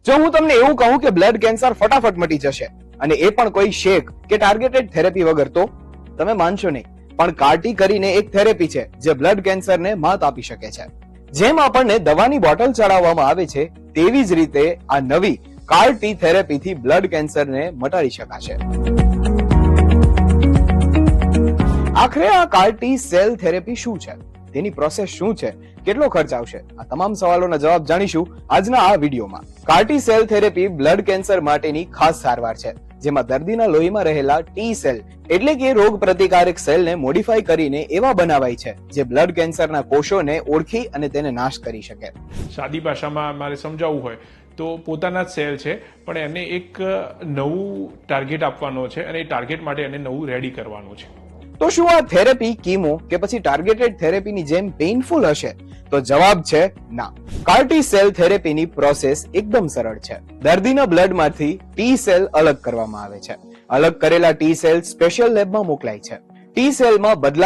જો હું તમને એવું કહું કે બ્લડ કેન્સર ફટાફટ મટી જશે અને એ પણ કોઈ શેક કે ટાર્ગેટેડ થેરેપી વગર, તો તમે માનશો નહીં. પણ કાર્ટી કરીને એક થેરેપી છે જે બ્લડ કેન્સરને માત આપી શકે છે. જેમ આપણને દવાની બોટલ ચડાવવામાં આવે છે, તેવી જ રીતે આ નવી કાર્ટી થેરેપીથી બ્લડ કેન્સરને મટાડી શકાશે. આખરે આ કાર્ટી સેલ થેરેપી શું છે, તેની પ્રોસેસ શું છે, કેટલો ખર્ચ આવશે, આ તમામ સવાલોના જવાબ જાણીશું આજના આ વિડીયોમાં. કાર્ટી સેલ થેરેપી બ્લડ કેન્સર માટેની ખાસ સારવાર છે, જેમાં દર્દીના લોહીમાં રહેલા ટી સેલ એટલે કે રોગ પ્રતિકારક સેલને મોડિફાઈ કરીને એવા બનાવાય છે જે બ્લડ કેન્સરના કોષોને ઓળખી અને તેને નાશ કરી શકે. સાદી ભાષામાં મારે સમજાવવું હોય તો પોતાના જ સેલ છે, પણ એને એક નવું ટાર્ગેટ આપવાનો છે અને એ ટાર્ગેટ માટે એને નવું રેડી કરવાનું છે. તો શું આ થેરેપી કીમો કે પછી ટાર્ગેટેડ થેરેપીની જેમ પેઇનફુલ હશે? તો જવાબ છે ના. કાર્ટી સેલ થેરેપીની પ્રોસેસ એકદમ સરળ છે. દર્દીના બ્લડમાંથી ટી સેલ અલગ કરવામાં આવે છે. અલગ કરેલા ટી સેલ સ્પેશિયલ લેબમાં મોકલાય છે. ટી સેલમાં બદલાવ